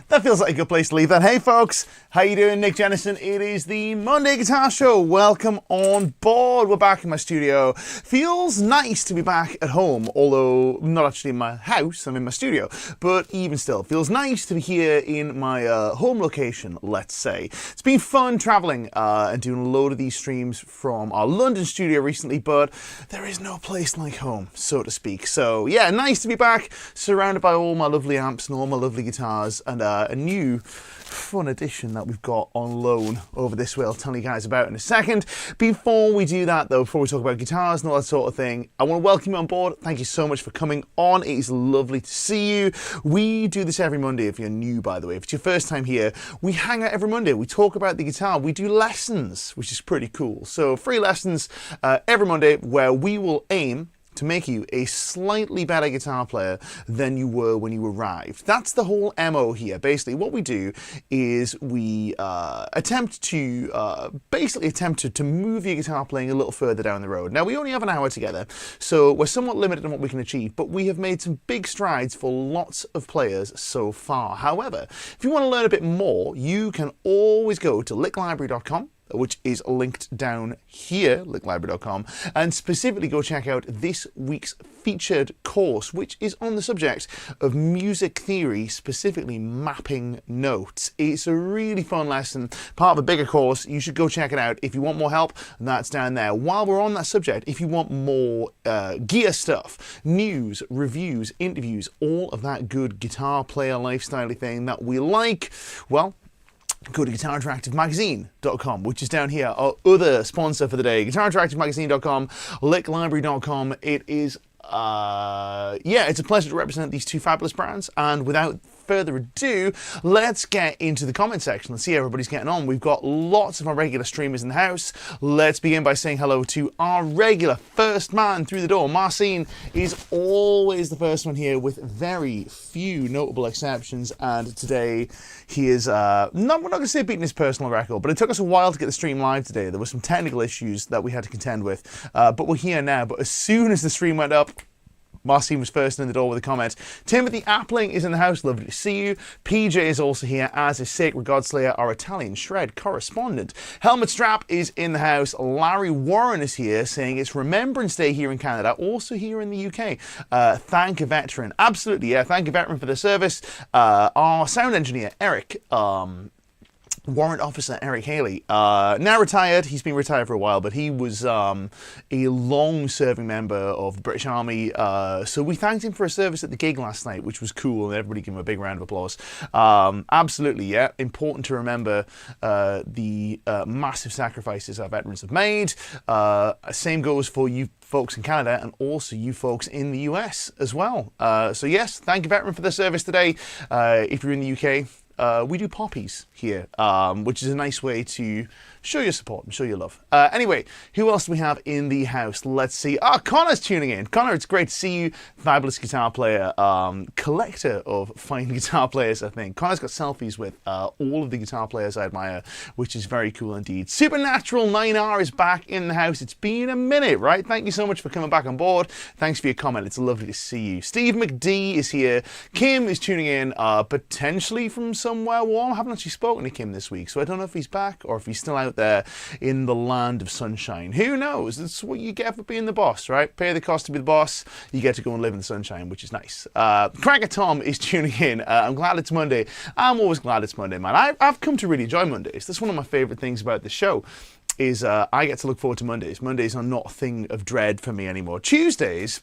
That feels like a good place to leave that. Hey folks, how you doing? Nick Jennison. It is the Monday Guitar Show. Welcome on board. We're back in my studio. Feels nice to be back at home, although I'm not actually in my house, I'm in my studio. But even still, feels nice to be here in my home location, let's say. It's been fun traveling and doing a load of these streams from our London studio recently, but there is no place like home, so to speak. So yeah, nice to be back, surrounded by all my lovely amps and all my lovely guitars, and a new fun addition that we've got on loan over this way I'll tell you guys about in a second. Before we do that though, before we talk about guitars and all that sort of thing, I want to welcome you on board. Thank you so much for coming on. It is lovely to see you. We do this every Monday if you're new, by the way. If it's your first time here, we hang out every Monday. We talk about the guitar. We do lessons, which is pretty cool. So free lessons every Monday where we will aim to make you a slightly better guitar player than you were when you arrived. That's the whole MO here. Basically, what we do is we attempt to move your guitar playing a little further down the road. Now, we only have an hour together, so we're somewhat limited on what we can achieve, but we have made some big strides for lots of players so far. However, if you want to learn a bit more, you can always go to licklibrary.com, which is linked down here, licklibrary.com, and specifically go check out this week's featured course, which is on the subject of music theory, specifically mapping notes. It's a really fun lesson, part of a bigger course. You should go check it out. If you want more help, that's down there. While we're on that subject, if you want more gear stuff, news, reviews, interviews, all of that good guitar player lifestyle thing that we like, well, go to guitarinteractivemagazine.com, which is down here, our other sponsor for the day. Guitarinteractivemagazine.com, licklibrary.com. It is, it's a pleasure to represent these two fabulous brands. And without further ado, let's get into the comment section. Let's see how everybody's getting on. We've got lots of our regular streamers in the house. Let's begin by saying hello to our regular first man through the door. Marcin is always the first one here with very few notable exceptions, and today he is we're not going to say beating his personal record, but it took us a while to get the stream live today. There were some technical issues that we had to contend with, but we're here now. But as soon as the stream went up, Marcin was first in the door with a comment. Timothy Appling is in the house. Lovely to see you. PJ is also here, as is Sacred Godslayer, our Italian Shred correspondent. Helmet Strap is in the house. Larry Warren is here, saying it's Remembrance Day here in Canada, also here in the UK. Thank a veteran. Absolutely, yeah. Thank a veteran for the service. Our sound engineer, Eric, Warrant Officer Eric Haley, now retired. He's been retired for a while, but he was a long-serving member of the British Army. So we thanked him for a service at the gig last night, which was cool, and everybody give him a big round of applause. Absolutely, yeah. Important to remember the massive sacrifices our veterans have made. Same goes for you folks in Canada and also you folks in the US as well. So yes, thank you, veteran, for the service today. If you're in the UK, we do poppies here, which is a nice way to show your support and show your love. Anyway, who else do we have in the house? Let's see. Connor's tuning in. Connor, it's great to see you. Fabulous guitar player, collector of fine guitar players, I think. Connor's got selfies with all of the guitar players I admire, which is very cool indeed. Supernatural 9R is back in the house. It's been a minute, right? Thank you so much for coming back on board. Thanks for your comment. It's lovely to see you. Steve McD is here. Kim is tuning in, potentially from somewhere warm. I haven't actually spoken to Kim this week, so I don't know if he's back or if he's still out there in the land of sunshine. Who knows? That's what you get for being the boss, right? Pay the cost to be the boss. You get to go and live in the sunshine, which is nice. Cracker Tom is tuning in. I'm glad it's Monday. I'm always glad it's Monday, man. I've come to really enjoy Mondays. That's one of my favorite things about the show. is I get to look forward to Mondays. Mondays are not a thing of dread for me anymore. Tuesdays,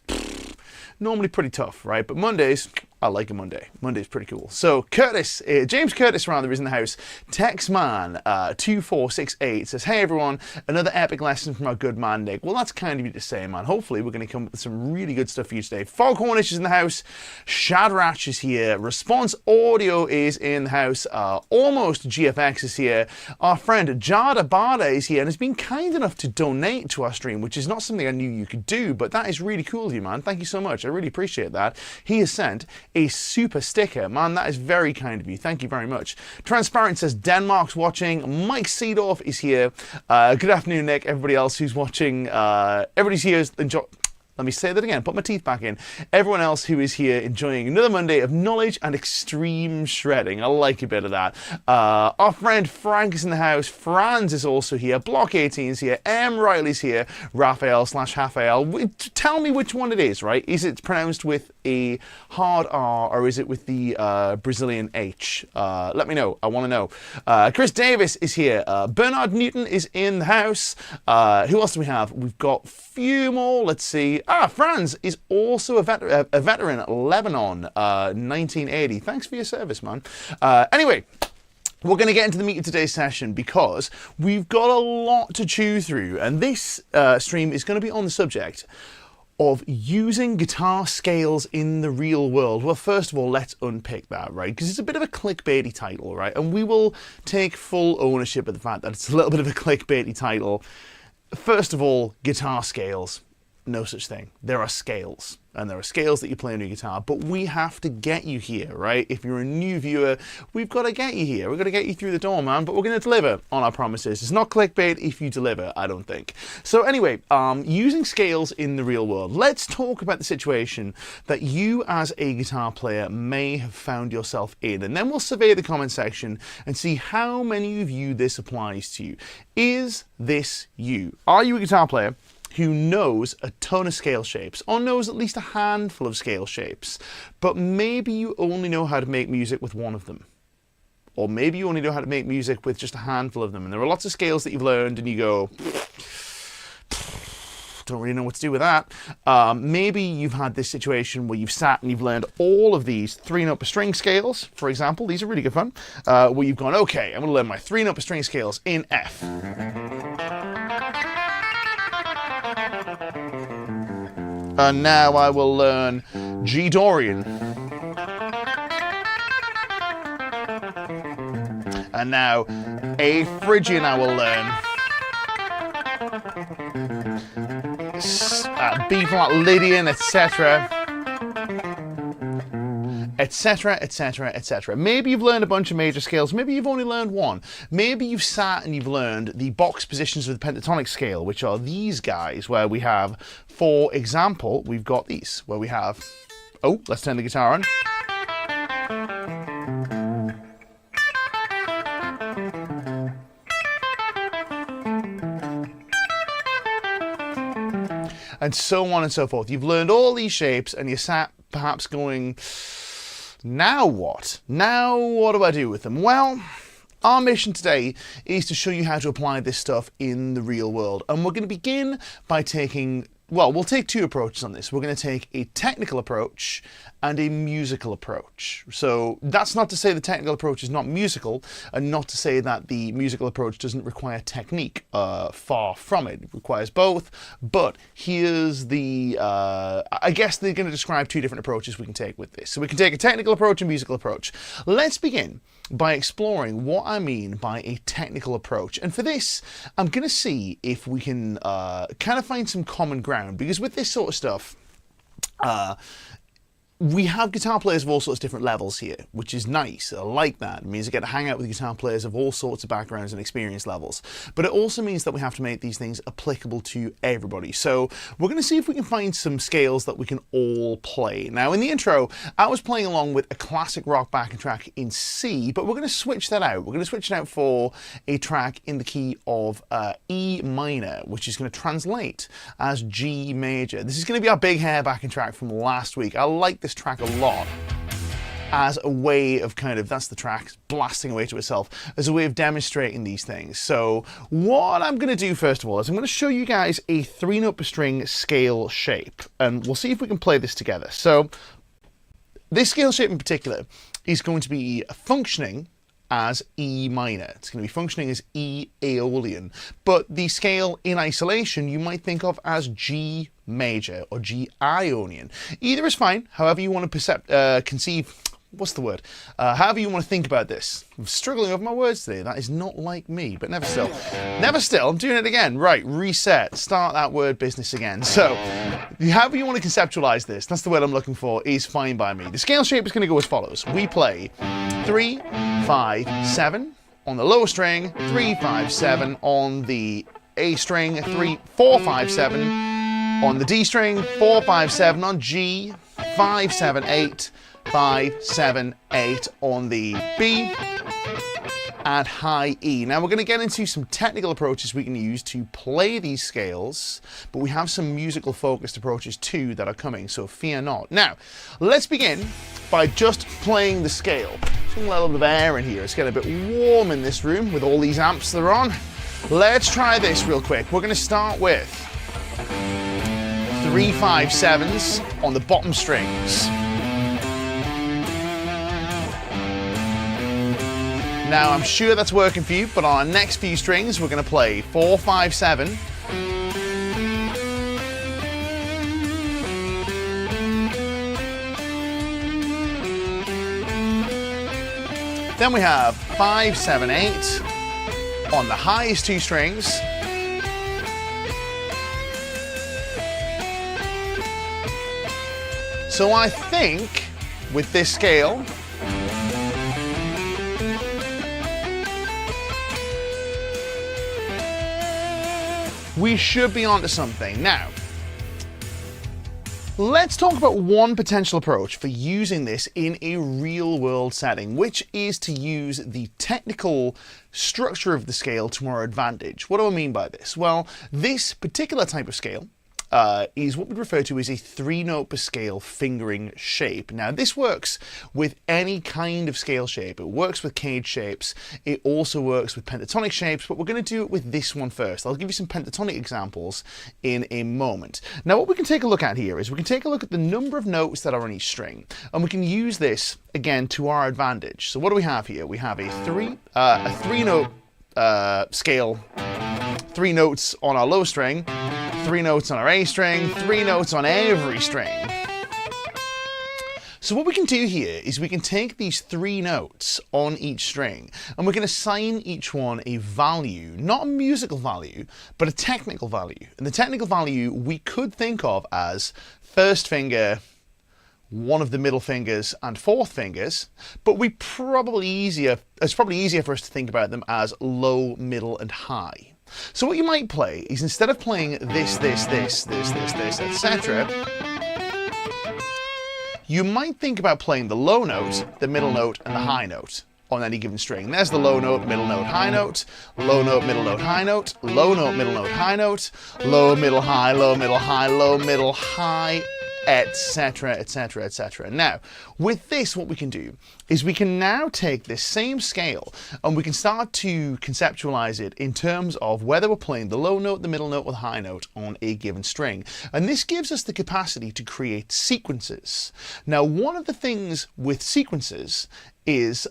normally pretty tough, right? But Mondays, I like a Monday. Monday's pretty cool. So Curtis, James Curtis rather, is in the house. Texman2468 says, hey everyone, another epic lesson from our good man Nick. Well, that's kind of you to say, man. Hopefully we're going to come up with some really good stuff for you today. Foghornish is in the house. Shadrach is here. Response Audio is in the house. Almost GFX is here. Our friend Jada Bada is here and has been kind enough to donate to our stream, which is not something I knew you could do, but that is really cool of you, man. Thank you so much. I really appreciate that. He has sent a super sticker. Man, that is very kind of you. Thank you very much. Transparent says Denmark's watching. Mike Seedorf is here. Good afternoon, Nick. Everybody else who's watching. Everybody's here. Let me say that again, put my teeth back in. Everyone else who is here enjoying another Monday of knowledge and extreme shredding. I like a bit of that. Our friend Frank is in the house. Franz is also here. Block 18 is here. M. Riley's here. Raphael/Raphael. Tell me which one it is, right? Is it pronounced with a hard R or is it with the Brazilian H? Let me know. I want to know. Chris Davis is here. Bernard Newton is in the house. Who else do we have? We've got a few more. Let's see. Franz is also a veteran at Lebanon, 1980. Thanks for your service, man. Anyway, we're going to get into the meat of today's session because we've got a lot to chew through, and this stream is going to be on the subject of using guitar scales in the real world. Well, first of all, let's unpick that, right? Because it's a bit of a clickbaity title, right? And we will take full ownership of the fact that it's a little bit of a clickbaity title. First of all, guitar scales. No such thing. There are scales, and there are scales that you play on your guitar, but we have to get you here, right? If you're a new viewer, we've got to get you here. We've got to get you through the door, man, but we're going to deliver on our promises. It's not clickbait if you deliver, I don't think. So anyway, using scales in the real world, let's talk about the situation that you as a guitar player may have found yourself in, and then we'll survey the comment section and see how many of you this applies to you. Is this you? Are you a guitar player who knows a ton of scale shapes, or knows at least a handful of scale shapes, but maybe you only know how to make music with one of them? Or maybe you only know how to make music with just a handful of them, and there are lots of scales that you've learned, and you go, don't really know what to do with that. Maybe you've had this situation where you've sat and you've learned all of these 3-note per string scales, for example. These are really good fun. Where you've gone, okay, I'm going to learn my 3-note per string scales in F. And now I will learn G Dorian. And now A Phrygian I will learn. B flat Lydian, etc. Etc, etc, etc. Maybe you've learned a bunch of major scales, maybe you've only learned one. Maybe you've sat and you've learned the box positions of the pentatonic scale, which are these guys, where we have, for example, we've got these, where we have, oh, let's turn the guitar on. And so on and so forth. You've learned all these shapes and you sat perhaps going, now what? Now what do I do with them? Well, our mission today is to show you how to apply this stuff in the real world. And we're going to begin by taking, well, we'll take two approaches on this. We're going to take a technical approach and a musical approach. So that's not to say the technical approach is not musical, and not to say that the musical approach doesn't require technique. Far from it. It requires both. But here's the, I guess they're going to describe two different approaches we can take with this. So we can take a technical approach and musical approach. Let's begin by exploring what I mean by a technical approach. And for this, I'm going to see if we can kind of find some common ground, because with this sort of stuff, we have guitar players of all sorts of different levels here, which is nice. I like that. It means I get to hang out with guitar players of all sorts of backgrounds and experience levels. But it also means that we have to make these things applicable to everybody. So we're going to see if we can find some scales that we can all play. Now, in the intro, I was playing along with a classic rock backing track in C, but we're going to switch that out. We're going to switch it out for a track in the key of E minor, which is going to translate as G major. This is going to be our big hair backing track from last week. I like this track a lot. as a way of that's the track blasting away to itself, as a way of demonstrating these things. So what I'm going to do first of all is I'm going to show you guys a 3-note per string scale shape, and we'll see if we can play this together. So this scale shape in particular is going to be functioning as E minor. It's going to be functioning as E Aeolian, but the scale in isolation you might think of as G major or G Ionian. Either is fine, however you want to conceive, what's the word? However you want to think about this. I'm struggling over my words today. That is not like me, but never still. Never still, I'm doing it again. Right, reset, start that word business again. So, however you want to conceptualize this, that's the word I'm looking for, is fine by me. The scale shape is going to go as follows. We play 3, 5, 7 on the lower string, 3, 5, 7 on the A string, 3, 4, 5, 7 on the D string, 4, 5, 7 on G, 5, 7, 8, 5, 7, 8 on the B, and high E. Now we're going to get into some technical approaches we can use to play these scales, but we have some musical focused approaches too that are coming, so fear not. Now, let's begin by just playing the scale. Just a little bit of air in here. It's getting a bit warm in this room with all these amps that are on. Let's try this real quick. We're going to start with 3, 5, 7s on the bottom strings. Now, I'm sure that's working for you, but on our next few strings, we're going to play 4, 5, 7. Then we have 5, 7, 8 on the highest 2 strings. So I think with this scale, we should be onto something. Now, let's talk about one potential approach for using this in a real-world setting, which is to use the technical structure of the scale to our advantage. What do I mean by this? Well, this particular type of scale is what we refer to as a 3-note per scale fingering shape. Now, this works with any kind of scale shape. It works with cage shapes. It also works with pentatonic shapes, but we're going to do it with this one first. I'll give you some pentatonic examples in a moment. Now, what we can take a look at here is we can take a look at the number of notes that are on each string, and we can use this, again, to our advantage. So what do we have here? We have a 3-note scale, 3 notes on our low string, 3 notes on our A string, 3 notes on every string. So what we can do here is we can take these 3 notes on each string and we can assign each one a value, not a musical value, but a technical value. And the technical value we could think of as first finger, one of the middle fingers and 4th fingers, but it's probably easier for us to think about them as low, middle and high. So what you might play is, instead of playing this, etc., you might think about playing the low note, the middle note, and the high note on any given string. There's the low note, middle note, high note, low note, middle note, high note, low note, middle note, high note, low, middle, high, low, middle, high, low, middle, high, etc., etc., etc. Now, with this, what we can do is we can now take this same scale and we can start to conceptualize it in terms of whether we're playing the low note, the middle note, or the high note on a given string. And this gives us the capacity to create sequences. Now, one of the things with sequences is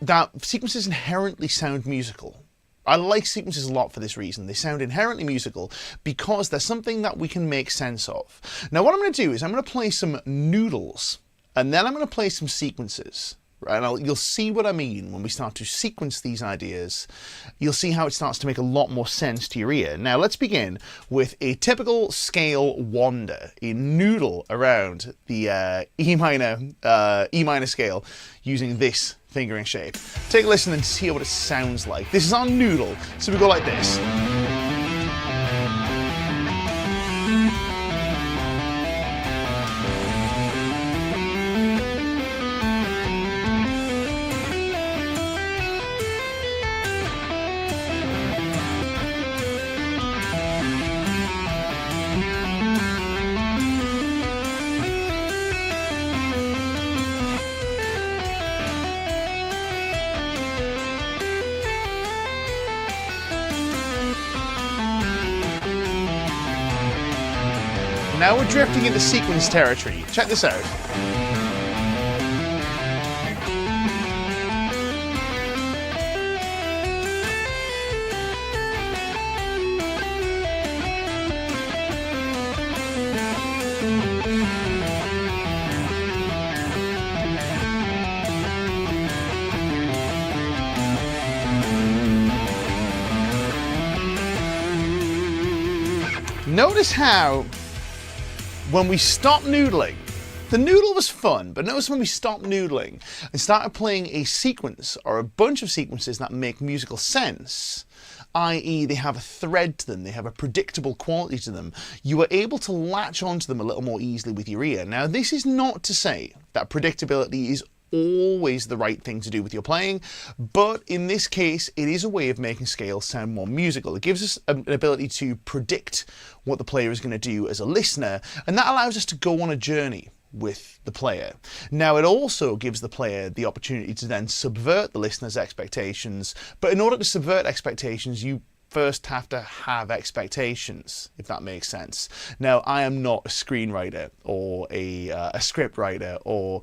that sequences inherently sound musical. I like sequences a lot for this reason. They sound inherently musical because they're something that we can make sense of. Now, what I'm going to do is I'm going to play some noodles, and then I'm going to play some sequences. Right? And you'll see what I mean when we start to sequence these ideas. You'll see how it starts to make a lot more sense to your ear. Now, let's begin with a typical scale wander, a noodle around the E minor scale using this fingering shape. Take a listen and hear what it sounds like. This is our noodle, so we go like this. Now we're drifting into sequence territory. Check this out. Notice how, when we stopped noodling, the noodle was fun, but notice when we stopped noodling and started playing a sequence or a bunch of sequences that make musical sense, i.e. they have a thread to them, they have a predictable quality to them, you are able to latch onto them a little more easily with your ear. Now, this is not to say that predictability is always the right thing to do with your playing, but in this case it is a way of making scales sound more musical. It gives us an ability to predict what the player is going to do as a listener, and that allows us to go on a journey with the player. Now, it also gives the player the opportunity to then subvert the listener's expectations, but in order to subvert expectations, you first have to have expectations, if that makes sense. Now, I am not a screenwriter or a script writer or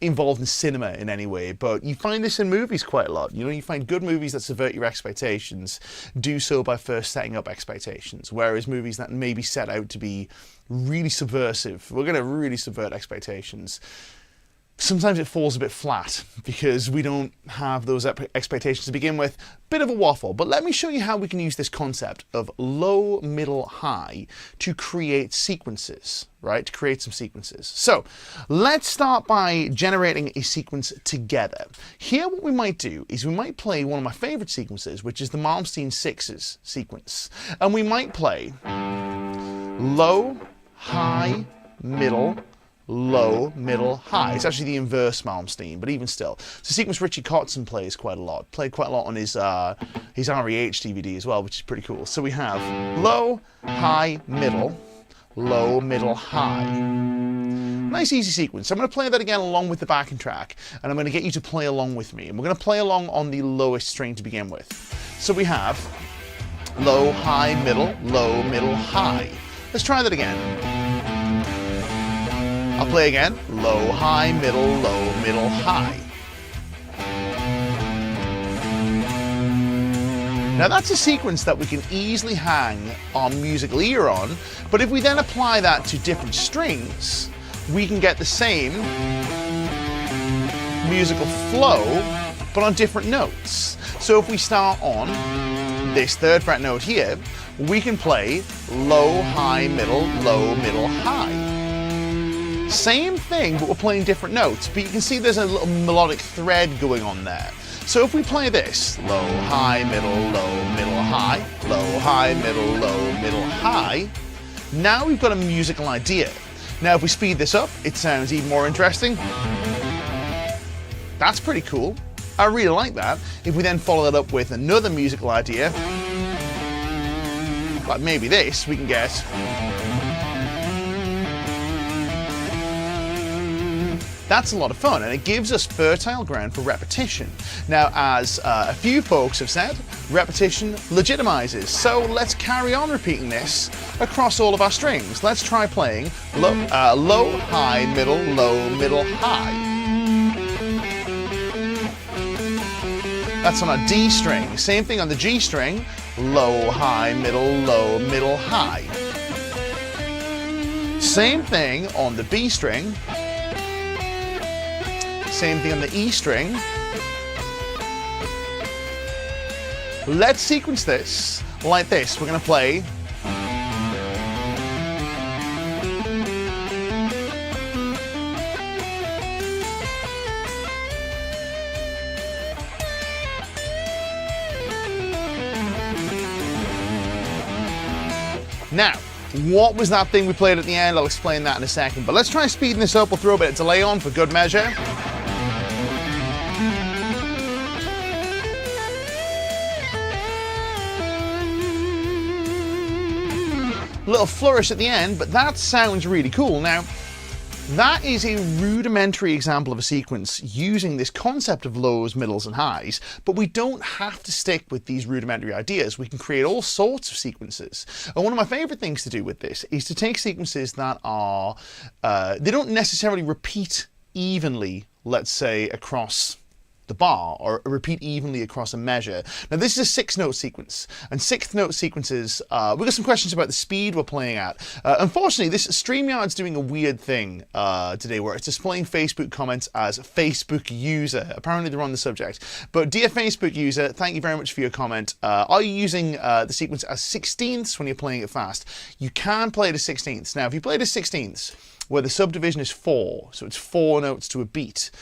involved in cinema in any way, but you find this in movies quite a lot. You know, you find good movies that subvert your expectations do so by first setting up expectations, whereas movies that maybe set out to be really subversive, we're going to really subvert expectations, sometimes it falls a bit flat because we don't have those expectations to begin with. Bit of a waffle, but let me show you how we can use this concept of low, middle, high to create sequences, right? To create some sequences. So let's start by generating a sequence together. Here what we might do is we might play one of my favorite sequences, which is the Malmsteen Sixes sequence. And we might play low, high, middle, low, middle, high. It's actually the inverse Malmsteen, but even still. It's a sequence Richie Kotzen plays quite a lot. Played quite a lot on his REH DVD as well, which is pretty cool. So we have low, high, middle, low, middle, high. Nice easy sequence. I'm going to play that again along with the backing track, and I'm going to get you to play along with me. And we're going to play along on the lowest string to begin with. So we have low, high, middle, high. Let's try that again. I'll play again. Low, high, middle, high. Now that's a sequence that we can easily hang our musical ear on, but if we then apply that to different strings, we can get the same musical flow, but on different notes. So if we start on this third fret note here, we can play low, high, middle, high. Same thing, but we're playing different notes, but you can see there's a little melodic thread going on there. So if we play this, low, high, middle, high, low, high, middle, high, now we've got a musical idea. Now if we speed this up, it sounds even more interesting. That's pretty cool. I really like that. If we then follow that up with another musical idea, like maybe this, we can get that's a lot of fun, and it gives us fertile ground for repetition. Now, as a few folks have said, repetition legitimizes. So let's carry on repeating this across all of our strings. Let's try playing low, high, middle, high. That's on a D string. Same thing on the G string. Low, high, middle, high. Same thing on the B string. Same thing on the E string. Let's sequence this like this. We're going to play now. What was that thing we played at the end? I'll explain that in a second. But let's try speeding this up. We'll throw a bit of delay on for good measure. Little flourish at the end, but that sounds really cool. Now, That is a rudimentary example of a sequence using this concept of lows, middles, and highs, but we don't have to stick with these rudimentary ideas. We can create all sorts of sequences. And one of my favorite things to do with this is to take sequences that are, they don't necessarily repeat evenly, let's say, across the bar, or repeat evenly across a measure. Now this is a 6-note sequence, and 6th-note sequences, we've got some questions about the speed we're playing at. Unfortunately, this StreamYard's doing a weird thing today where it's displaying Facebook comments as Facebook user. Apparently they're on the subject. But dear Facebook user, thank you very much for your comment. Are you using the sequence as 16ths when you're playing it fast? You can play it as 16ths. Now if you play it as 16ths, where the subdivision is 4, so it's 4 notes to a beat,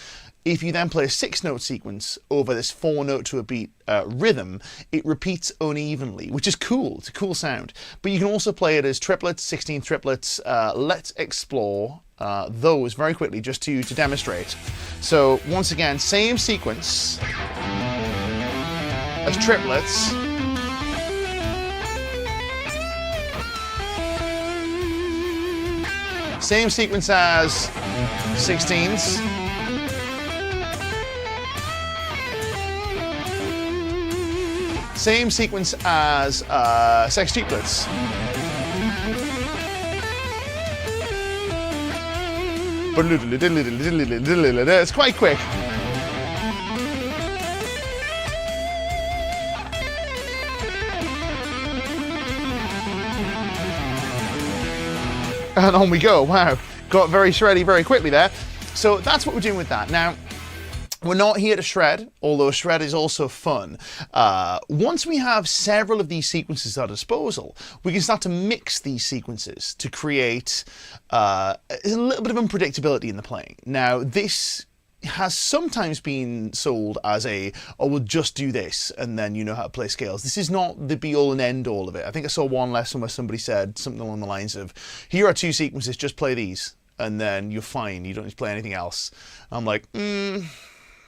if you then play a 6-note sequence over this 4-note to a beat rhythm, it repeats unevenly, which is cool. It's a cool sound. But you can also play it as triplets, 16 triplets. Let's explore those very quickly just to demonstrate. So once again, same sequence as triplets. Same sequence as 16ths. Same sequence as sextuplets. It's quite quick. And on we go. Wow, got very shreddy very quickly there. So that's what we're doing with that. Now, we're not here to shred, although shred is also fun. Once we have several of these sequences at our disposal, we can start to mix these sequences to create a little bit of unpredictability in the playing. Now, this has sometimes been sold as oh, we'll just do this and then you know how to play scales. This is not the be all and end all of it. I think I saw one lesson where somebody said something along the lines of, here are 2 sequences, just play these and then you're fine. You don't need to play anything else. I'm like,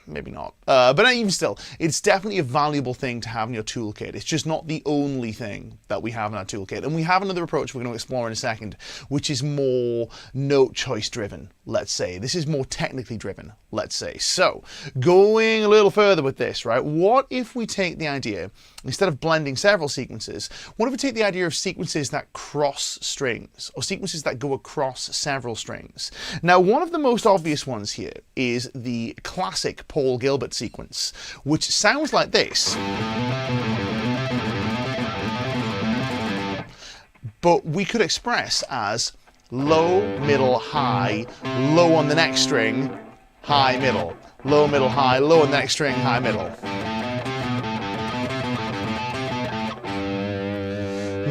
maybe not. But even still, it's definitely a valuable thing to have in your toolkit. It's just not the only thing that we have in our toolkit. And we have another approach we're going to explore in a second, which is more note choice driven, let's say. This is more technically driven, let's say. So, going a little further with this, right? What if we take the idea, instead of blending several sequences, what if we take the idea of sequences that cross strings, or sequences that go across several strings? Now, one of the most obvious ones here is the classic Paul Gilbert sequence, which sounds like this. But we could express as low, middle, high, low on the next string, high, middle, low, middle, high, low on the next string, high, middle.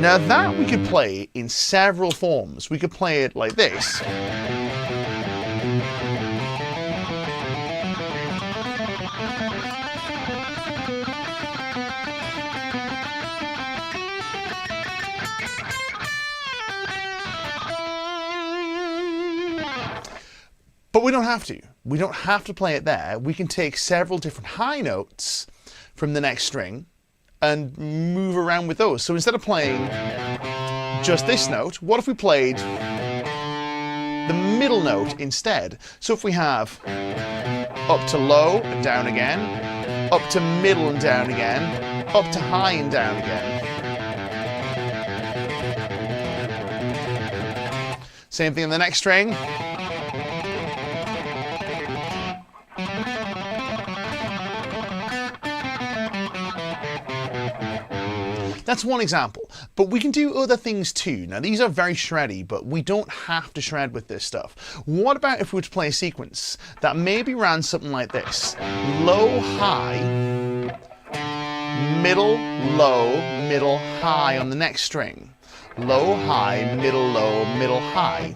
Now that we could play in several forms. We could play it like this. But we don't have to. We don't have to play it there. We can take several different high notes from the next string and move around with those. So instead of playing just this note, what if we played the middle note instead? So if we have up to low and down again, up to middle and down again, up to high and down again. Same thing on the next string. That's one example, but we can do other things too. Now these are very shreddy, but we don't have to shred with this stuff. What about if we were to play a sequence that maybe ran something like this? Low, high, middle, low, middle, high on the next string. Low, high, middle, low, middle, high.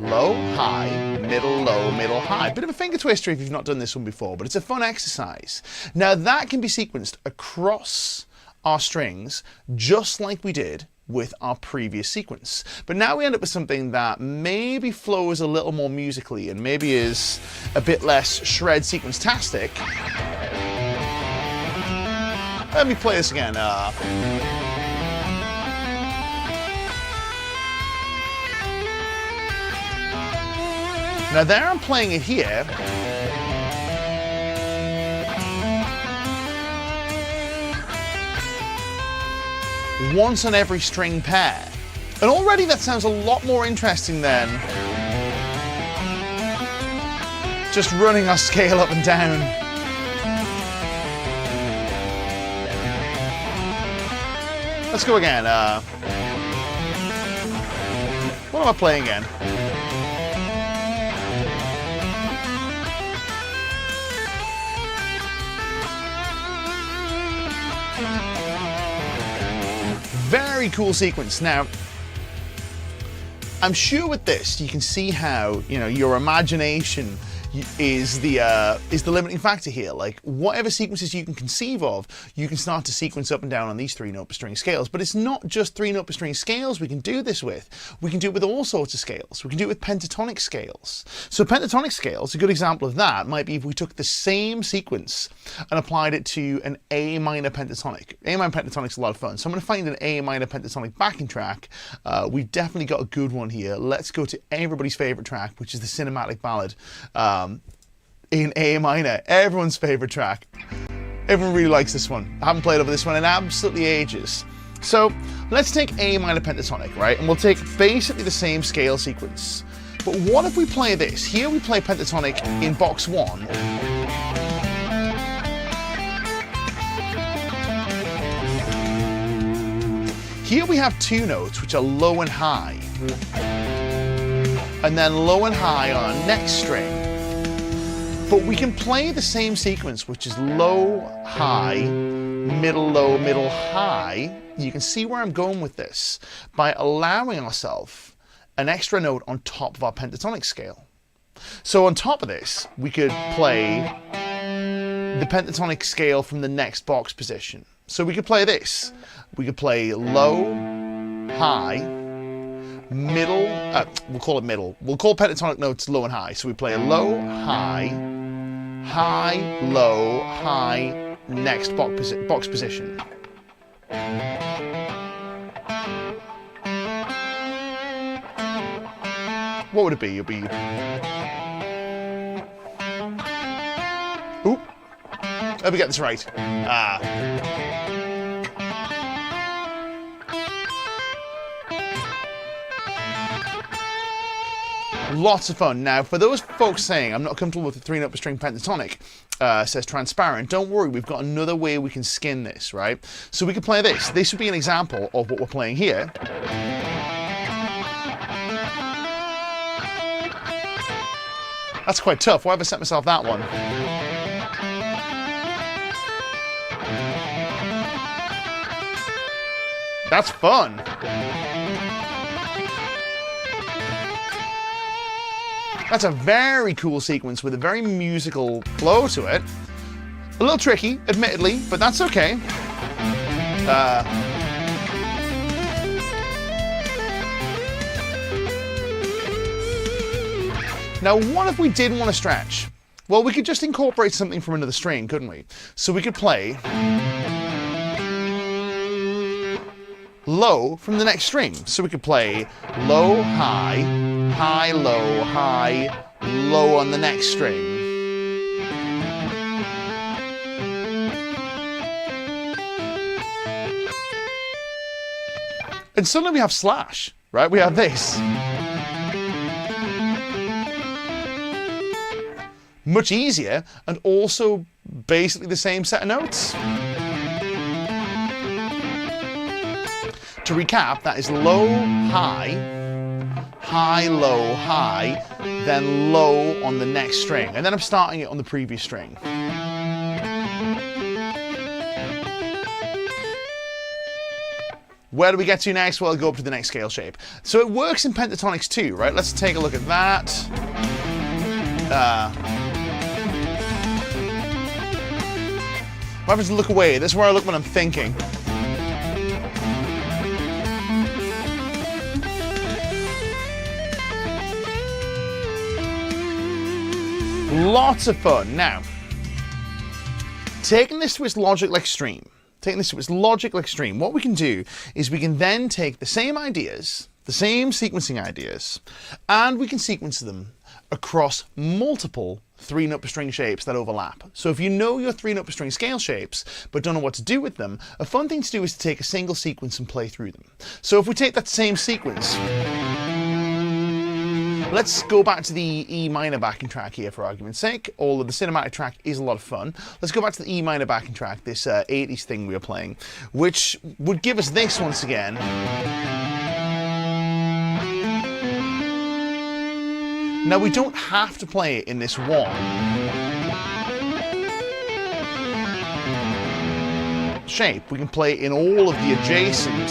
Low, high, middle, low, middle, high. Bit of a finger twister if you've not done this one before, but it's a fun exercise. Now that can be sequenced across our strings, just like we did with our previous sequence. But now we end up with something that maybe flows a little more musically and maybe is a bit less shred sequence-tastic. Let me play this again. Now there I'm playing it here. Once on every string pair. And already that sounds a lot more interesting than just running our scale up and down. Let's go again. What am I playing again? Very cool sequence. Now, I'm sure with this you can see how, you know, your imagination is the limiting factor here. Like, whatever sequences you can conceive of, you can start to sequence up and down on these 3-note per string scales. But it's not just 3-note per string scales we can do this with. We can do it with all sorts of scales. We can do it with pentatonic scales. So pentatonic scales, a good example of that might be if we took the same sequence and applied it to an A minor pentatonic. A minor pentatonic's a lot of fun. So I'm going to find an A minor pentatonic backing track. We've definitely got a good one here. Let's go to everybody's favorite track, which is the Cinematic Ballad. In A minor, everyone's favorite track. Everyone really likes this one. I haven't played over this one in absolutely ages. So let's take A minor pentatonic, right? And we'll take basically the same scale sequence. But what if we play this? Here we play pentatonic in box 1. Here we have 2 notes, which are low and high. And then low and high on our next string. But we can play the same sequence, which is low, high, middle, low, middle, high. You can see where I'm going with this by allowing ourselves an extra note on top of our pentatonic scale. So on top of this, we could play the pentatonic scale from the next box position. So we could play this. We could play low, high, middle, we'll call it middle. We'll call pentatonic notes low and high. So we play a low, high, high, low, high, next box position. What would it be? It'll be... Oop. Let me get this right. Lots of fun. Now, for those folks saying, I'm not comfortable with the 3-note per string pentatonic, says Transparent, don't worry, we've got another way we can skin this, right? So we can play this. This would be an example of what we're playing here. That's quite tough. Why have I set myself that one? That's fun. That's a very cool sequence with a very musical flow to it. A little tricky, admittedly, but that's okay. Now, what if we didn't want to stretch? Well, we could just incorporate something from another string, couldn't we? So we could play low from the next string. So we could play low, high, high, low, low on the next string. And suddenly we have slash, right? We have this. Much easier, and also basically the same set of notes. To recap, that is low, high, high, low, high, then low on the next string. And then I'm starting it on the previous string. Where do we get to next? Well, I'll go up to the next scale shape. So it works in pentatonics too, right? Let's take a look at that. What happens to look away? This is where I look when I'm thinking. Lots of fun. Now, taking this to its logical extreme, what we can do is we can then take the same ideas, the same sequencing ideas, and we can sequence them across multiple 3-note per string shapes that overlap. So if you know your 3-note per string scale shapes, but don't know what to do with them, a fun thing to do is to take a single sequence and play through them. So if we take that same sequence, let's go back to the E minor backing track here for argument's sake, although the cinematic track is a lot of fun. Let's go back to the E minor backing track, this 80s thing we were playing, which would give us this once again. Now we don't have to play it in this one shape, we can play it in all of the adjacent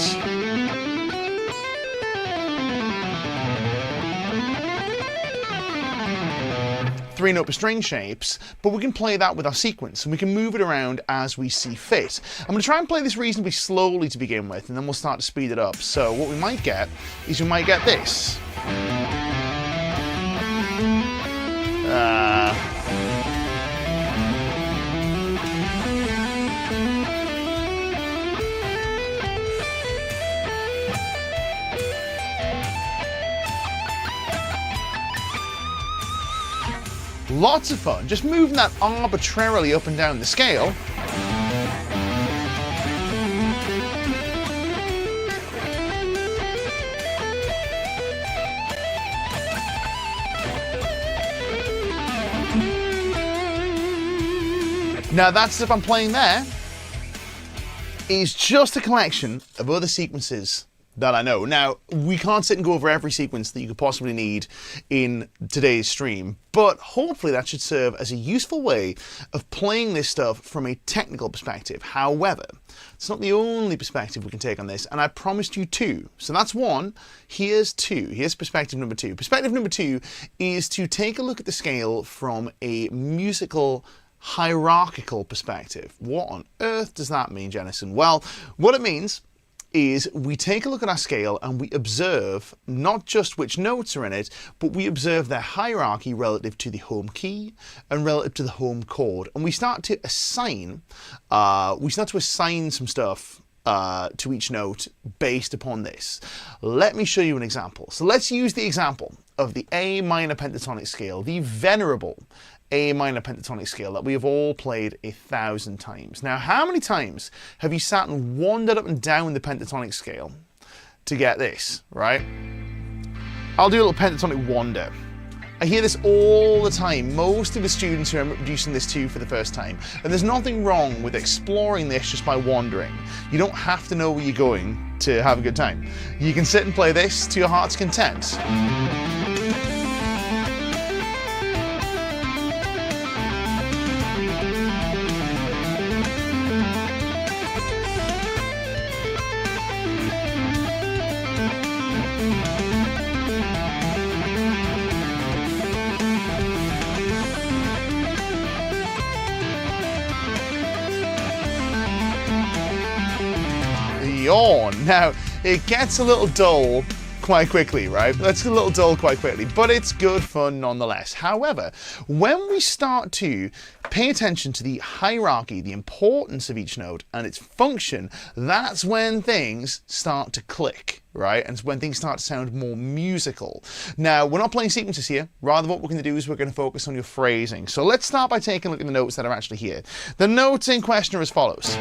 three-note per string shapes, but we can play that with our sequence and we can move it around as we see fit. I'm going to try and play this reasonably slowly to begin with, and then we'll start to speed it up. So what we might get is we might get this. Lots of fun, just moving that arbitrarily up and down the scale. Now that stuff I'm playing there is just a collection of other sequences that I know. Now, we can't sit and go over every sequence that you could possibly need in today's stream, but hopefully that should serve as a useful way of playing this stuff from a technical perspective. However, it's not the only perspective we can take on this, and I promised you two. So that's one. Here's two. Here's perspective number two. Perspective number two is to take a look at the scale from a musical hierarchical perspective. What on earth does that mean, Jennison? Well, what it means is we take a look at our scale and we observe not just which notes are in it, but we observe their hierarchy relative to the home key and relative to the home chord. And we start to assign some stuff to each note based upon this. Let me show you an example. So let's use the example of the A minor pentatonic scale, the venerable A minor pentatonic scale that we have all played 1,000 times. Now, how many times have you sat and wandered up and down the pentatonic scale to get this, right? I'll do a little pentatonic wander. I hear this all the time, most of the students who I'm introducing this to for the first time. And there's nothing wrong with exploring this just by wandering. You don't have to know where you're going to have a good time. You can sit and play this to your heart's content. On. Now, it gets a little dull quite quickly, right? That's a little dull quite quickly, but it's good fun nonetheless. However, when we start to pay attention to the hierarchy, the importance of each note and its function, that's when things start to click, right? And it's when things start to sound more musical. Now, we're not playing sequences here. Rather, what we're going to do is we're going to focus on your phrasing. So let's start by taking a look at the notes that are actually here. The notes in question are as follows.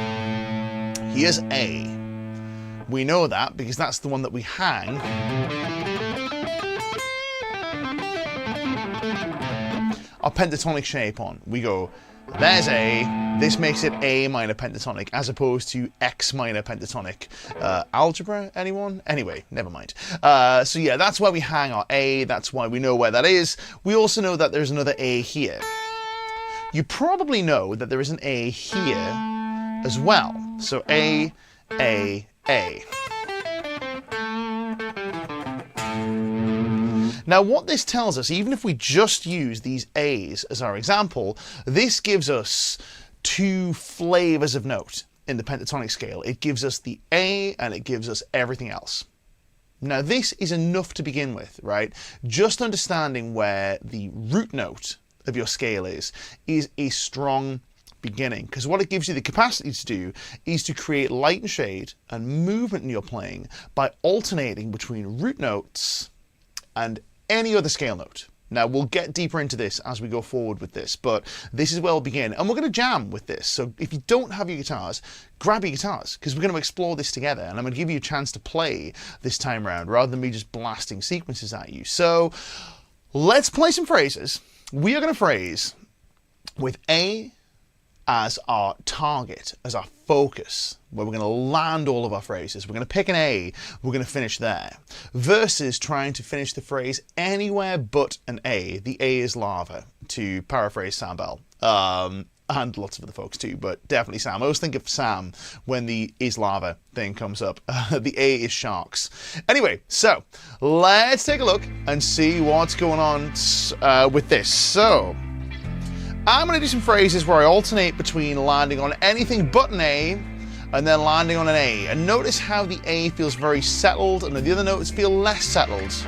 Here's A. We know that because that's the one that we hang our pentatonic shape on. We go, there's A, this makes it A minor pentatonic as opposed to X minor pentatonic. Algebra, anyone? Anyway, never mind. So yeah, that's why we hang our A, that's why we know where that is. We also know that there's another A here. You probably know that there is an A here as well. So A, A, A. Now what this tells us, even if we just use these A's as our example, this gives us two flavors of note in the pentatonic scale. It gives us the A and it gives us everything else. Now this is enough to begin with, right? Just understanding where the root note of your scale is a strong beginning, because what it gives you the capacity to do is to create light and shade and movement in your playing by alternating between root notes and any other scale note. Now, we'll get deeper into this as we go forward with this, but this is where we'll begin. And we're going to jam with this. So if you don't have your guitars, grab your guitars, because we're going to explore this together. And I'm going to give you a chance to play this time around, rather than me just blasting sequences at you. So let's play some phrases. We are going to phrase with A as our target, as our focus, where we're going to land all of our phrases. We're going to pick an A, we're going to finish there, versus trying to finish the phrase anywhere but an A. The A is lava, to paraphrase Sam Bell, and lots of other folks too, but definitely Sam. I always think of Sam when the is lava thing comes up. The A is sharks. Anyway, so let's take a look and see what's going on with this. So I'm going to do some phrases where I alternate between landing on anything but an A and then landing on an A. And notice how the A feels very settled and the other notes feel less settled. So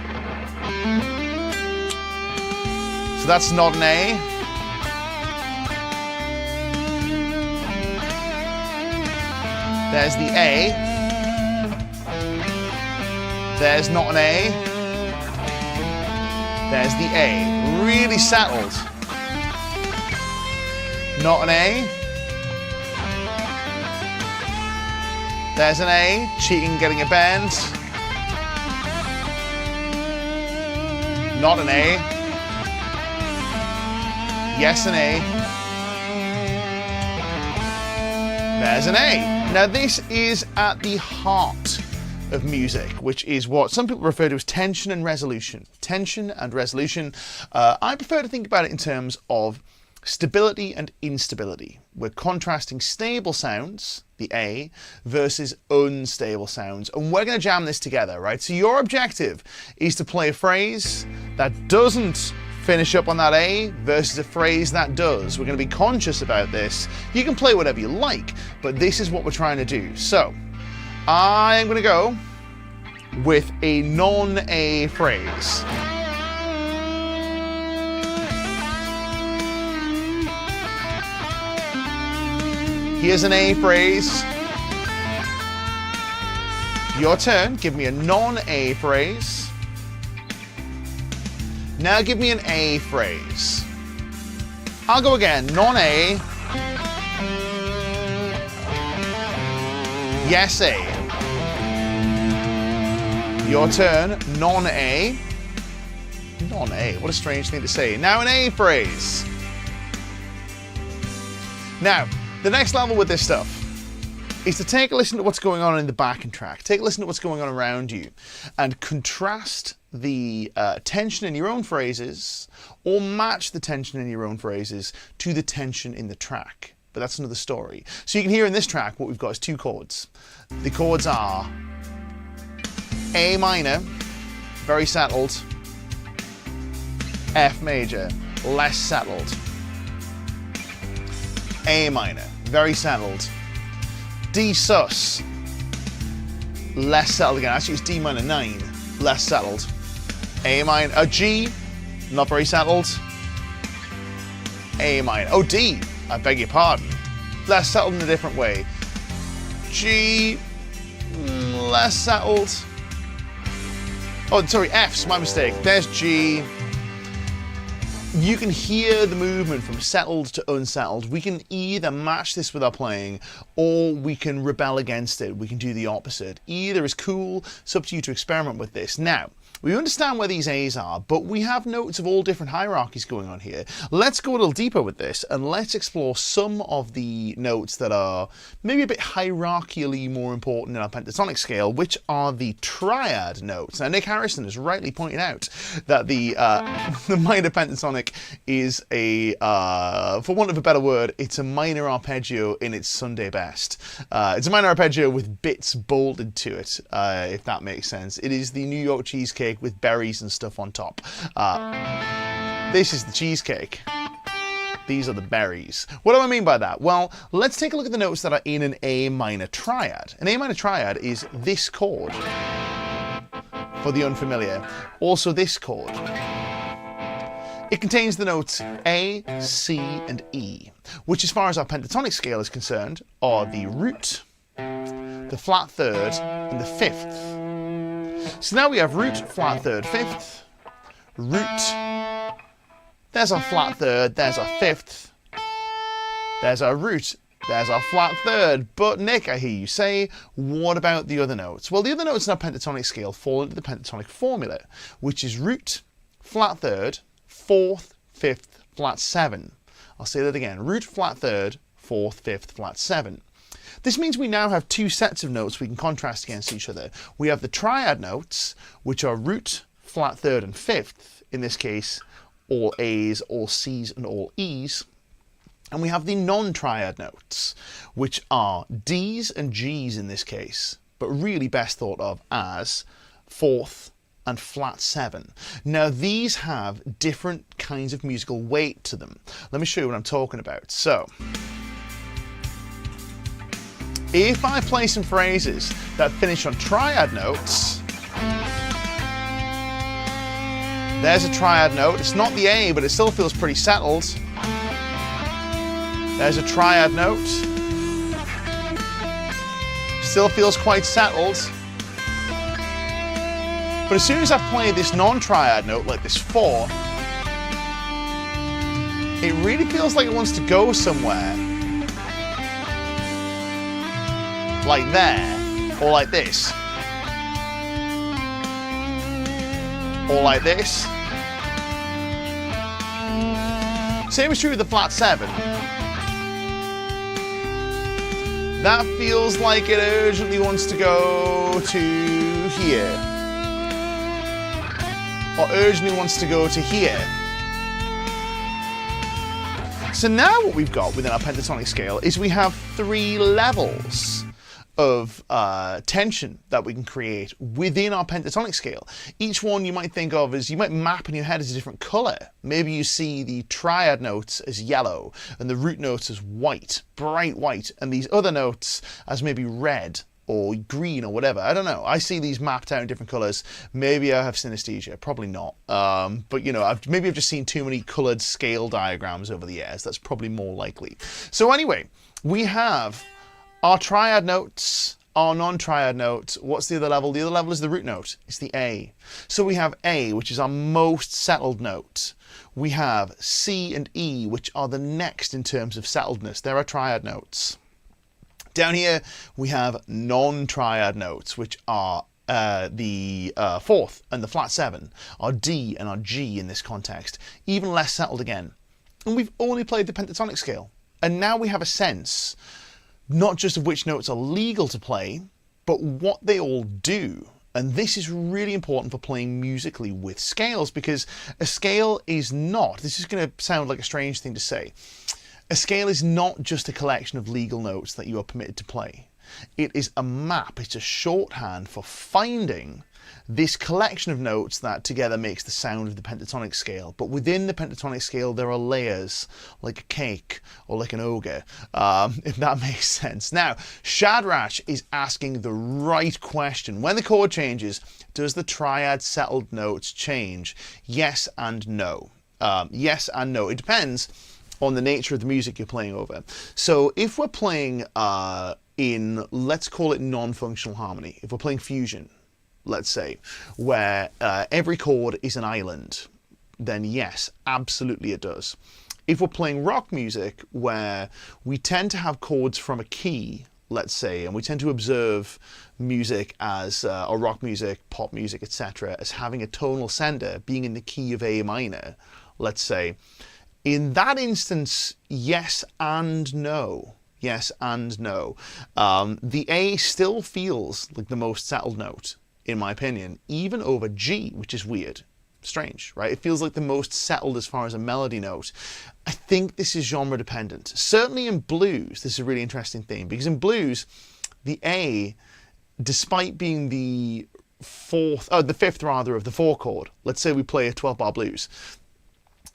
that's not an A. There's the A. There's not an A. There's the A. Really settled. Not an A. There's an A, cheating, getting a bend. Not an A. Yes, an A. There's an A. Now this is at the heart of music, which is what some people refer to as tension and resolution. Tension and resolution. I prefer to think about it in terms of stability and instability. We're contrasting stable sounds, the A, versus unstable sounds. And we're going to jam this together, right? So your objective is to play a phrase that doesn't finish up on that A versus a phrase that does. We're going to be conscious about this. You can play whatever you like, but this is what we're trying to do. So I'm going to go with a non-A phrase. Here's an A phrase. Your turn. Give me a non-A phrase. Now give me an A phrase. I'll go again. Non-A. Yes, A. Your turn. Non-A. Non-A. What a strange thing to say. Now an A phrase. Now, the next level with this stuff is to take a listen to what's going on in the backing track. Take a listen to what's going on around you and contrast the tension in your own phrases or match the tension in your own phrases to the tension in the track. But that's another story. So you can hear in this track what we've got is two chords. The chords are A minor, very settled, F major, less settled, A minor, very settled, D sus, less settled again. Actually, it's D minor 9, less settled. A minor, G, not very settled. A minor, oh D, I beg your pardon, less settled in a different way. G, less settled. Oh, sorry, F's my mistake. There's G. You can hear the movement from settled to unsettled. We can either match this with our playing or we can rebel against it. We can do the opposite. Either is cool. It's up to you to experiment with this. Now, we understand where these A's are, but we have notes of all different hierarchies going on here. Let's go a little deeper with this and let's explore some of the notes that are maybe a bit hierarchically more important in our pentatonic scale, which are the triad notes. Now, Nick Harrison has rightly pointed out that the minor pentatonic is a, for want of a better word, it's a minor arpeggio in its Sunday best. It's a minor arpeggio with bits bolted to it, if that makes sense. It is the New York cheesecake with berries and stuff on top. This is the cheesecake. These are the berries. What do I mean by that? Well, let's take a look at the notes that are in an A minor triad. An A minor triad is this chord, for the unfamiliar. Also this chord. It contains the notes A, C, and E, which as far as our pentatonic scale is concerned, are the root, the flat third, and the fifth. So now we have root, flat third, fifth, root, There's our flat third, there's our fifth, there's our root, there's our flat third. But Nick, I hear you say, what about the other notes? Well, the other notes in our pentatonic scale fall into the pentatonic formula, which is root, flat third, fourth, fifth, flat seven. I'll say that again, root, flat third, fourth, fifth, flat seven. This means we now have two sets of notes we can contrast against each other. We have the triad notes, which are root, flat third, and fifth. In this case, all A's, all C's, and all E's. And we have the non-triad notes, which are D's and G's in this case, but really best thought of as fourth and flat seven. Now these have different kinds of musical weight to them. Let me show you what I'm talking about. So, if I play some phrases that finish on triad notes, there's a triad note. It's not the A, but it still feels pretty settled. There's a triad note. Still feels quite settled. But as soon as I play this non-triad note, like this 4, it really feels like it wants to go somewhere. Like there, or like this. Or like this. Same is true with the flat 7. That feels like it urgently wants to go to here. Or urgently wants to go to here. So now what we've got within our pentatonic scale is we have 3 levels of tension that we can create within our pentatonic scale. Each one you might think of as, you might map in your head as a different color. Maybe you see the triad notes as yellow and the root notes as white, bright white, and these other notes as maybe red or green or whatever. I don't know. I see these mapped out in different colors. Maybe I have synesthesia, probably not. But you know, maybe I've just seen too many colored scale diagrams over the years. That's probably more likely. So anyway, we have our triad notes, our non-triad notes. What's the other level? The other level is the root note. It's the A. So we have A, which is our most settled note. We have C and E, which are the next in terms of settledness. They're our triad notes. Down here, we have non-triad notes, which are the fourth and the flat 7, our D and our G in this context. Even less settled again. And we've only played the pentatonic scale. And now we have a sense not just of which notes are legal to play, but what they all do. And this is really important for playing musically with scales, because a scale is not, this is going to sound like a strange thing to say, a scale is not just a collection of legal notes that you are permitted to play. It is a map, it's a shorthand for finding this collection of notes that together makes the sound of the pentatonic scale. But within the pentatonic scale, there are layers, like a cake or like an ogre, if that makes sense. Now, Shadrach is asking the right question. When the chord changes, does the triad settled notes change? Yes and no. Yes and no. It depends on the nature of the music you're playing over. So if we're playing in, let's call it non-functional harmony, if we're playing fusion, let's say, where every chord is an island, then yes, absolutely it does. If we're playing rock music, where we tend to have chords from a key, let's say, and we tend to observe music as, or rock music, pop music, etc., as having a tonal sender being in the key of A minor, let's say, in that instance, yes and no. Yes and no. The A still feels like the most settled note, in my opinion, even over G, which is weird. Strange, right? It feels like the most settled as far as a melody note. I think this is genre dependent. Certainly in blues, this is a really interesting thing, because in blues, the A, despite being the fifth rather of the 4 chord, let's say we play a 12-bar blues,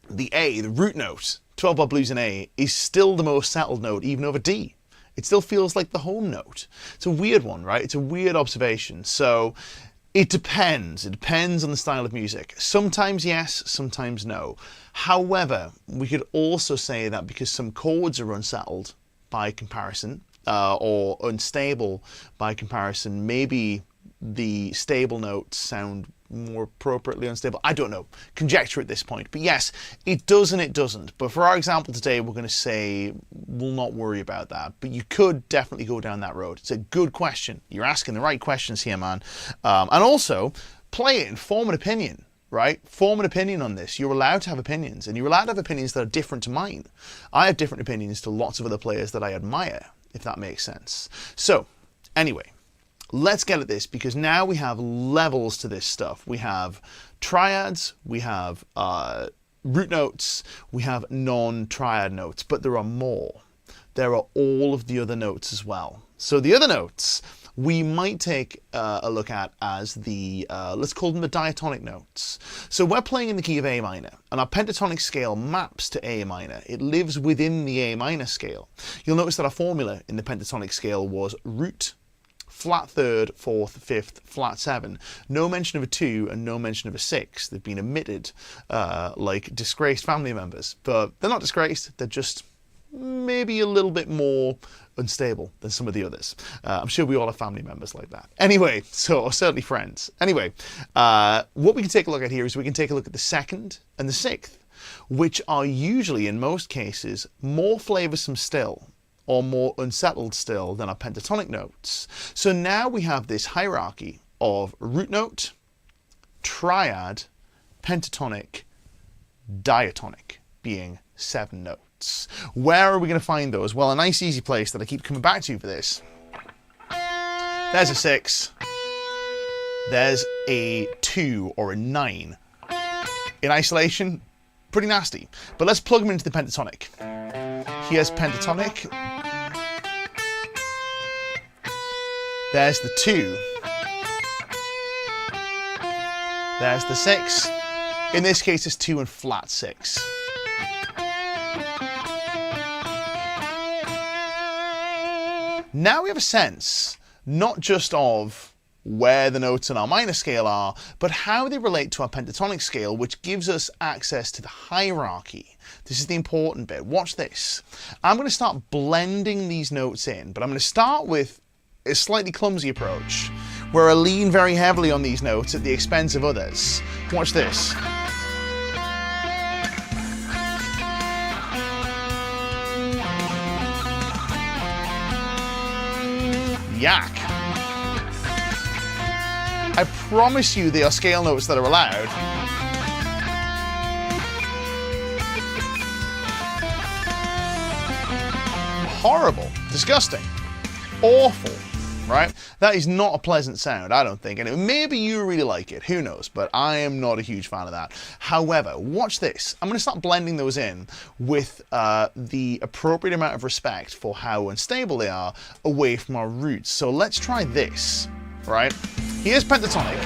the A, the root note, 12-bar blues in A, is still the most settled note, even over D. It still feels like the home note. It's a weird one, right? It's a weird observation. So it depends. It depends on the style of music. Sometimes yes, sometimes no. However, we could also say that because some chords are unsettled by comparison, or unstable by comparison, maybe the stable notes sound more appropriately unstable. I don't know. Conjecture at this point. But yes, it does and it doesn't. But for our example today, we're going to say we'll not worry about that. But you could definitely go down that road. It's a good question. You're asking the right questions here, man. And also, play it and form an opinion, right? Form an opinion on this. You're allowed to have opinions, and you're allowed to have opinions that are different to mine. I have different opinions to lots of other players that I admire, if that makes sense. So, anyway, let's get at this, because now we have levels to this stuff. We have triads, we have root notes, we have non-triad notes, but there are more. There are all of the other notes as well. So the other notes we might take a look at as the, let's call them the diatonic notes. So we're playing in the key of A minor, and our pentatonic scale maps to A minor. It lives within the A minor scale. You'll notice that our formula in the pentatonic scale was root, flat third, fourth, fifth, flat seven. No mention of a 2 and no mention of a 6. They've been omitted like disgraced family members. But they're not disgraced, they're just maybe a little bit more unstable than some of the others. I'm sure we all have family members like that. Anyway, or certainly friends. Anyway, what we can take a look at here is we can take a look at the 2nd and the 6th, which are usually, in most cases, more flavoursome still, or more unsettled still than our pentatonic notes. So now we have this hierarchy of root note, triad, pentatonic, diatonic, being 7 notes. Where are we going to find those? Well, a nice easy place that I keep coming back to for this. There's a 6. There's a 2 or a 9. In isolation, pretty nasty. But let's plug them into the pentatonic. Here's pentatonic. There's the 2. There's the 6. In this case, it's 2 and flat 6. Now we have a sense, not just of where the notes in our minor scale are, but how they relate to our pentatonic scale, which gives us access to the hierarchy. This is the important bit. Watch this. I'm going to start blending these notes in, but I'm going to start with a slightly clumsy approach, where I lean very heavily on these notes at the expense of others. Watch this. Yak. I promise you they are scale notes that are allowed. Horrible, disgusting, awful, right? That is not a pleasant sound, I don't think, and maybe you really like it, who knows, but I am not a huge fan of that. However, watch this. I'm going to start blending those in with the appropriate amount of respect for how unstable they are away from our roots. So let's try this, right? Here's pentatonic.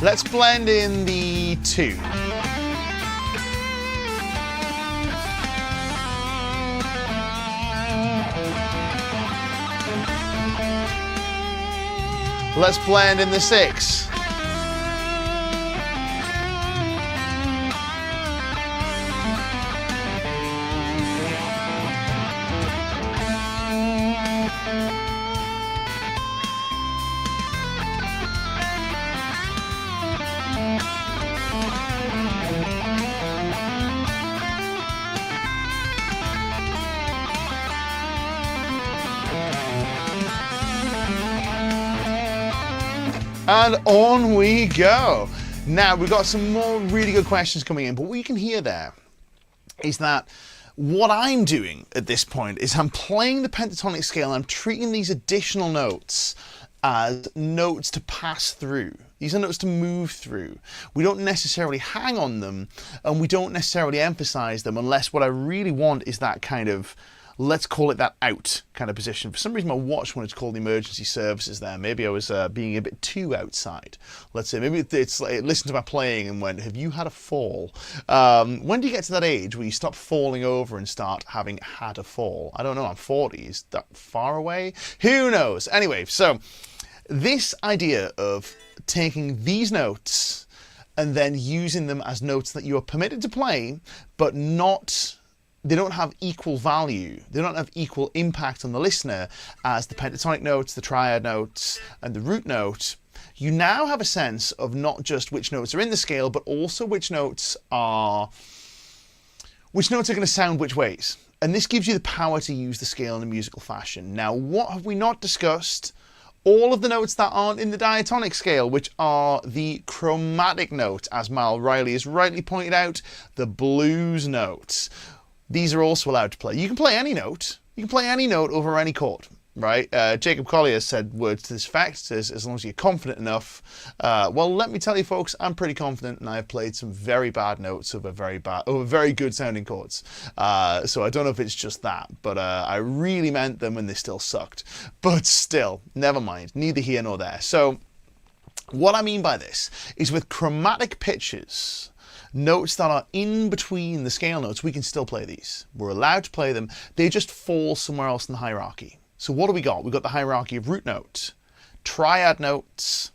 Let's blend in the 2. Let's blend in the 6. And on we go. Now, we've got some more really good questions coming in, but what you can hear there is that what I'm doing at this point is I'm playing the pentatonic scale, and I'm treating these additional notes as notes to pass through. These are notes to move through. We don't necessarily hang on them, and we don't necessarily emphasize them unless what I really want is that kind of, let's call it that out kind of position. For some reason my watch wanted to call the emergency services there. Maybe I was being a bit too outside. Let's say, maybe it's like, it listened to my playing and went, have you had a fall? When do you get to that age where you stop falling over and start having had a fall? I don't know, I'm 40, is that far away? Who knows? Anyway, so this idea of taking these notes and then using them as notes that you are permitted to play, but not, they don't have equal value. They don't have equal impact on the listener as the pentatonic notes, the triad notes, and the root note. You now have a sense of not just which notes are in the scale, but also which notes are going to sound which ways. And this gives you the power to use the scale in a musical fashion. Now, what have we not discussed? All of the notes that aren't in the diatonic scale, which are the chromatic notes, as Mal Riley has rightly pointed out, the blues notes. These are also allowed to play. You can play any note. You can play any note over any chord, right? Jacob Collier said words to this effect, as long as you're confident enough. Well, let me tell you, folks, I'm pretty confident, and I've played some very bad notes over very good sounding chords. So I don't know if it's just that, but I really meant them and they still sucked. But still, never mind, neither here nor there. So what I mean by this is with chromatic pitches, notes that are in between the scale notes, we can still play these. We're allowed to play them. They just fall somewhere else in the hierarchy. So what do we got? We've got the hierarchy of root note, triad notes,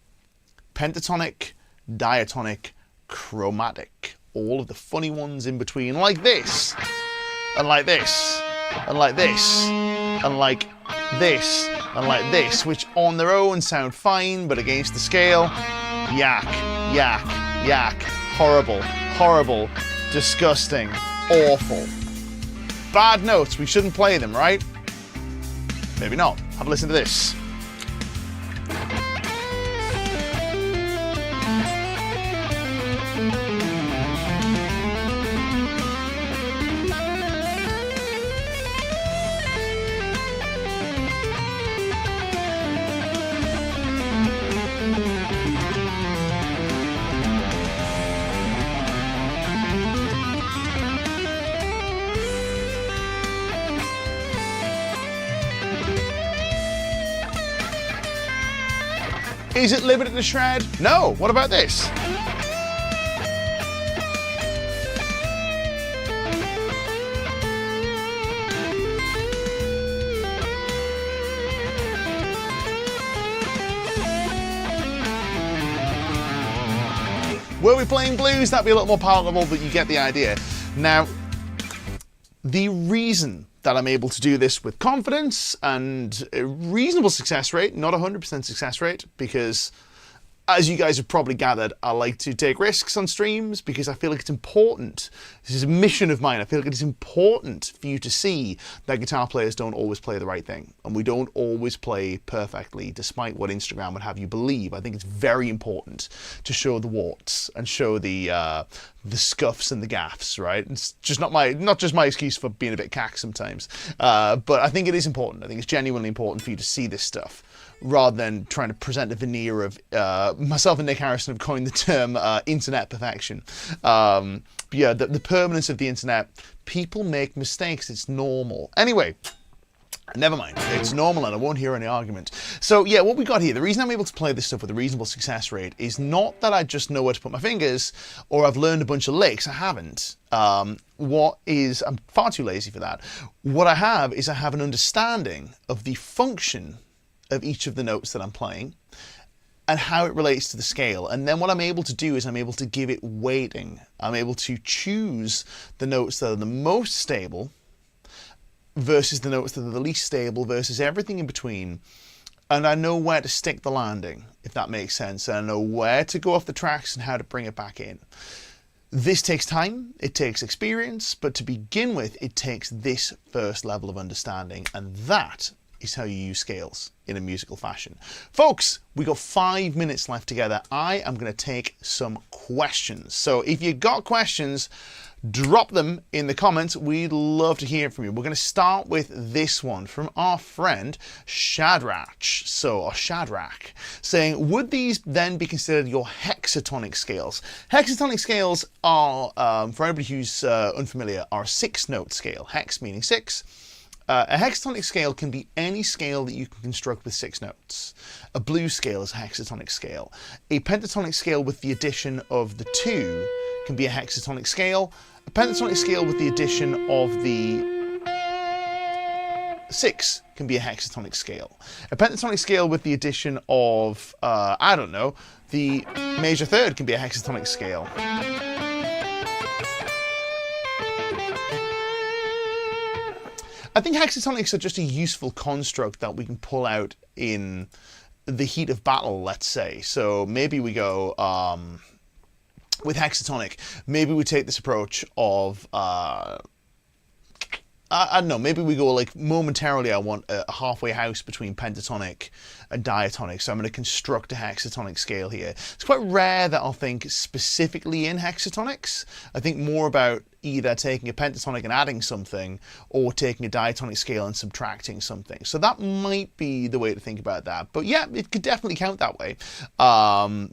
pentatonic, diatonic, chromatic. All of the funny ones in between, like this, and like this, and like this, and like this, and like this, which on their own sound fine, but against the scale, yak, yak, yak. Horrible, horrible, disgusting, awful. Bad notes, we shouldn't play them, right? Maybe not. Have a listen to this. Is it limited to shred? No. What about this? Were we playing blues? That'd be a little more palatable, but you get the idea. Now, the reason that I'm able to do this with confidence and a reasonable success rate, not 100% success rate, because as you guys have probably gathered, I like to take risks on streams because I feel like it's important. This is a mission of mine. I feel like it is important for you to see that guitar players don't always play the right thing, and we don't always play perfectly, despite what Instagram would have you believe. I think it's very important to show the warts and show the scuffs and the gaffes, right? It's just not just my excuse for being a bit cack sometimes, but I think it is important. I think it's genuinely important for you to see this stuff, rather than trying to present a veneer of, myself and Nick Harrison have coined the term internet perfection. But yeah, the permanence of the internet, people make mistakes, it's normal. Anyway, never mind, it's normal and I won't hear any argument. So yeah, what we got here, the reason I'm able to play this stuff with a reasonable success rate is not that I just know where to put my fingers or I've learned a bunch of licks. I haven't. I'm far too lazy for that. What I have is I have an understanding of the function of each of the notes that I'm playing and how it relates to the scale. And then what I'm able to do is I'm able to give it weighting. I'm able to choose the notes that are the most stable versus the notes that are the least stable versus everything in between. And I know where to stick the landing, if that makes sense. And I know where to go off the tracks and how to bring it back in. This takes time, it takes experience, but to begin with, it takes this first level of understanding, and that is how you use scales in a musical fashion. Folks, we got 5 minutes left together. I am going to take some questions. So if you got questions, drop them in the comments. We'd love to hear from you. We're going to start with this one from our friend Shadrach. Shadrach, saying, would these then be considered your hexatonic scales? Hexatonic scales are, for anybody who's unfamiliar, are a 6-note scale. Hex meaning 6. A hexatonic scale can be any scale that you can construct with 6 notes. A blues scale is a hexatonic scale. A pentatonic scale with the addition of the 2 can be a hexatonic scale. A pentatonic scale with the addition of the 6 can be a hexatonic scale. A pentatonic scale with the addition of, I don't know, the major third can be a hexatonic scale. I think hexatonics are just a useful construct that we can pull out in the heat of battle, let's say. So maybe we go, with hexatonic, maybe we take this approach of, I don't know, maybe we go like momentarily I want a halfway house between pentatonic and diatonic, so I'm going to construct a hexatonic scale here. It's quite rare that I'll think specifically in hexatonics. I think more about either taking a pentatonic and adding something, or taking a diatonic scale and subtracting something. So that might be the way to think about that. But yeah, it could definitely count that way.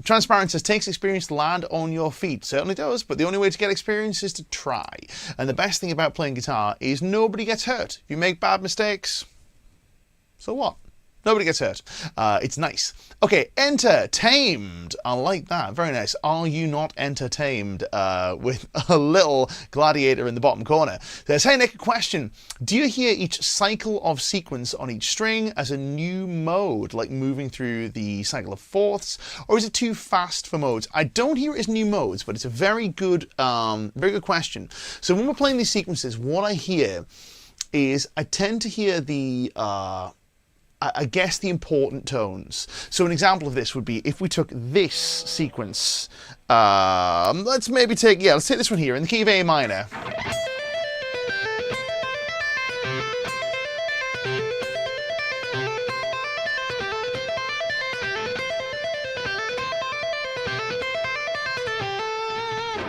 Transparent says, takes experience to land on your feet. Certainly does, but the only way to get experience is to try. And the best thing about playing guitar is nobody gets hurt. If you make bad mistakes, so what? Nobody gets hurt. It's nice. Okay, entertained. I like that. Very nice. Are you not entertained? With a little gladiator in the bottom corner. Says, hey Nick, a question. Do you hear each cycle of sequence on each string as a new mode, like moving through the cycle of fourths, or is it too fast for modes? I don't hear it as new modes, but it's a very good question. So when we're playing these sequences, what I hear is I tend to hear the I guess the important tones. So an example of this would be if we took this sequence, let's take this one here in the key of A minor.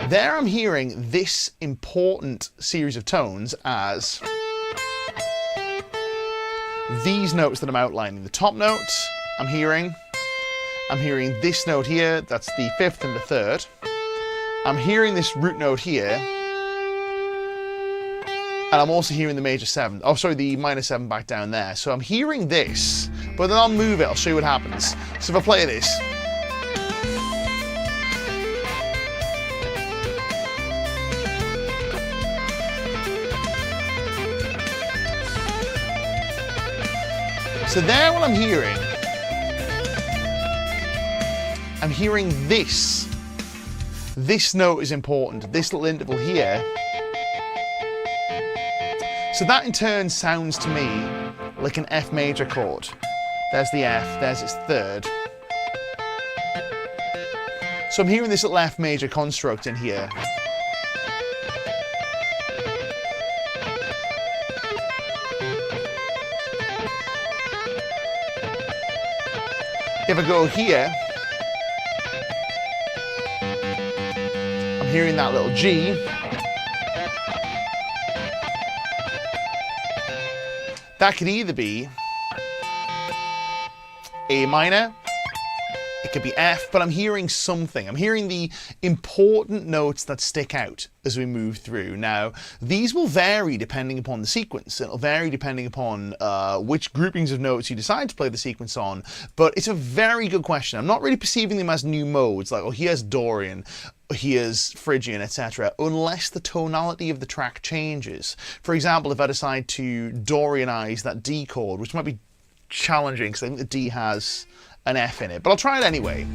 There I'm hearing this important series of tones as these notes that I'm outlining. The top note I'm hearing this note here, that's the 5th and the 3rd. I'm hearing this root note here, and I'm also hearing the major 7. Oh, sorry, the minor 7 back down there. So I'm hearing this, but then I'll move it, I'll show you what happens. So if I play this. So there what I'm hearing this. This note is important, this little interval here. So that in turn sounds to me like an F major chord. There's the F, there's its 3rd. So I'm hearing this little F major construct in here. If I go here, I'm hearing that little G. That could either be A minor, it could be F, but I'm hearing something. I'm hearing the important notes that stick out as we move through. Now, these will vary depending upon the sequence. It'll vary depending upon which groupings of notes you decide to play the sequence on, but it's a very good question. I'm not really perceiving them as new modes, like, oh, here's Dorian, here's Phrygian, etc., unless the tonality of the track changes. For example, if I decide to Dorianize that D chord, which might be challenging because I think the D has an F in it, but I'll try it anyway.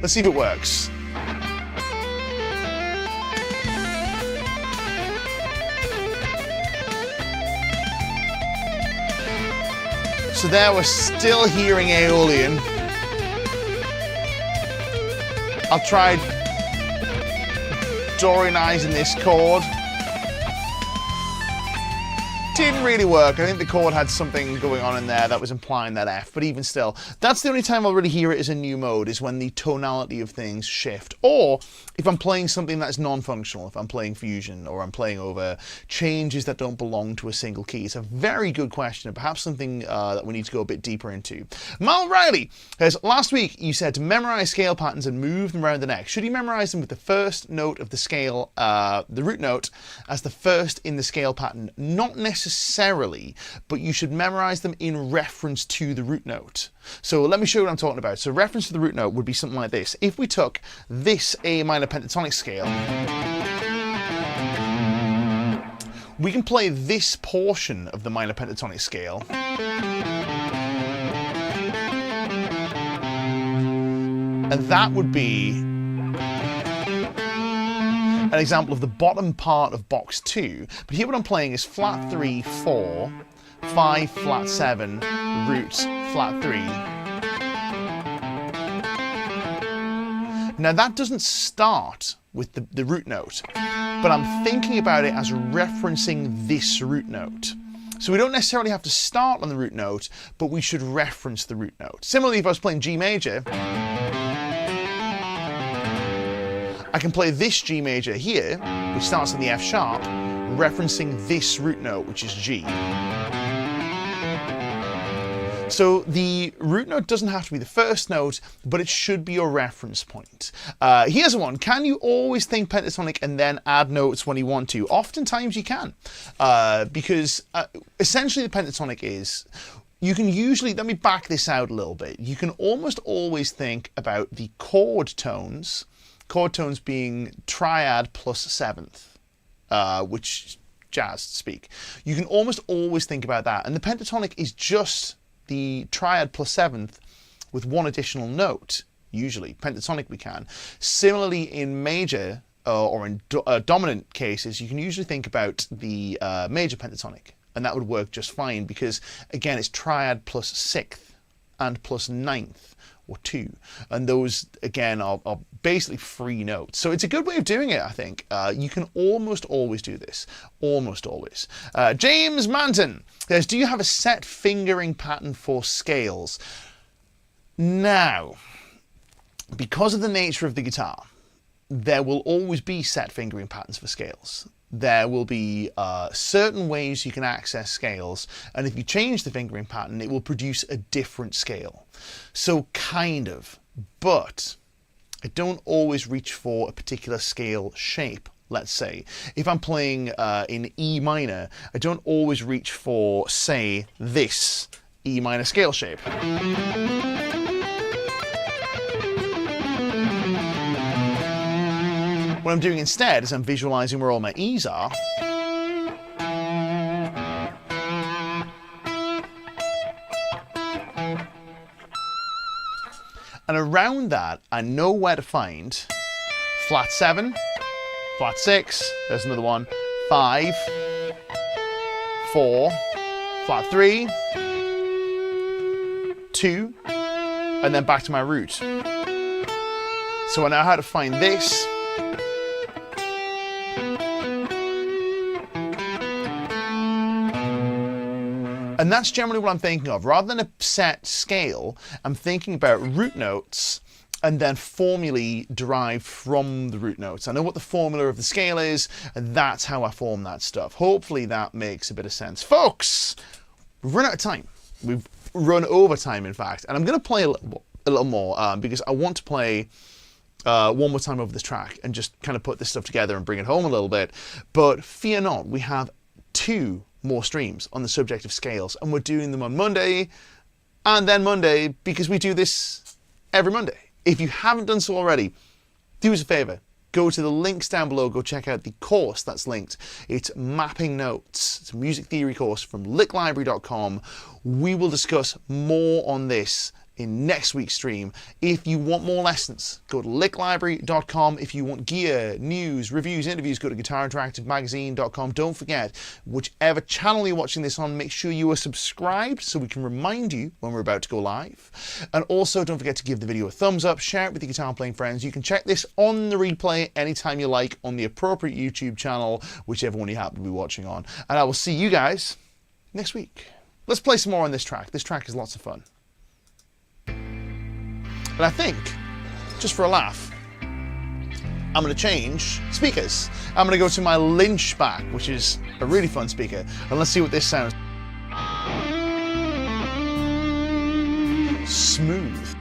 Let's see if it works. So there we're still hearing Aeolian. I'll try Dorianizing this chord. Didn't really work. I think the chord had something going on in there that was implying that F, but even still, that's the only time I'll really hear it as a new mode, is when the tonality of things shift, or if I'm playing something that's non-functional, if I'm playing fusion, or I'm playing over changes that don't belong to a single key. It's a very good question, and perhaps something that we need to go a bit deeper into. Mal Riley says, last week you said to memorize scale patterns and move them around the neck. Should you memorize them with the first note of the scale, the root note, as the first in the scale pattern? Not necessarily, but you should memorize them in reference to the root note. So let me show you what I'm talking about. So reference to the root note would be something like this. If we took this A minor pentatonic scale, we can play this portion of the minor pentatonic scale. And that would be an example of the bottom part of box 2. But here what I'm playing is flat 3, 4, 5, flat 7, root, flat 3. Now that doesn't start with the root note, but I'm thinking about it as referencing this root note. So we don't necessarily have to start on the root note, but we should reference the root note. Similarly, if I was playing G major, I can play this G major here, which starts in the F sharp, referencing this root note, which is G. So the root note doesn't have to be the first note, but it should be your reference point. Here's one. Can you always think pentatonic and then add notes when you want to? Oftentimes you can, because essentially the pentatonic is, you can usually, let me back this out a little bit. You can almost always think about the chord tones being triad plus seventh, which jazz speak. You can almost always think about that. And the pentatonic is just the triad plus seventh with one additional note, usually. Pentatonic we can. Similarly in major, or in dominant cases, you can usually think about the major pentatonic, and that would work just fine because, again, it's triad plus sixth and plus ninth, or 2. And those, again, are basically free notes. So it's a good way of doing it, I think. You can almost always do this. Almost always. James Manton says, do you have a set fingering pattern for scales? Now, because of the nature of the guitar, there will always be set fingering patterns for scales. There will be certain ways you can access scales, and if you change the fingering pattern, it will produce a different scale. So kind of, but I don't always reach for a particular scale shape. Let's say, if I'm playing in E minor, I don't always reach for, say, this E minor scale shape. What I'm doing instead is I'm visualizing where all my E's are. And around that, I know where to find flat 7, flat 6, there's another one, 5, 4, flat 3, 2, and then back to my root. So I know how to find this. And that's generally what I'm thinking of. Rather than a set scale, I'm thinking about root notes and then formulae derived from the root notes. I know what the formula of the scale is, and that's how I form that stuff. Hopefully that makes a bit of sense. Folks, we've run out of time. We've run over time, in fact. And I'm going to play a little more because I want to play one more time over this track and just kind of put this stuff together and bring it home a little bit. But fear not, we have 2 more streams on the subject of scales, and we're doing them on Monday and then Monday because we do this every Monday. If you haven't done so already, do us a favor, go to the links down below, go check out the course that's linked. It's Mapping Notes. It's a music theory course from licklibrary.com. We will discuss more on this in next week's stream. If you want more lessons, go to licklibrary.com. If you want gear, news, reviews, interviews, go to guitarinteractivemagazine.com. Don't forget, whichever channel you're watching this on, make sure you are subscribed so we can remind you when we're about to go live. And also don't forget to give the video a thumbs up, share it with your guitar playing friends. You can check this on the replay anytime you like on the appropriate YouTube channel, whichever one you happen to be watching on. And I will see you guys next week. Let's play some more on this track. This track is lots of fun. But I think, just for a laugh, I'm going to change speakers. I'm going to go to my Lynch back, which is a really fun speaker. And let's see what this sounds. Smooth.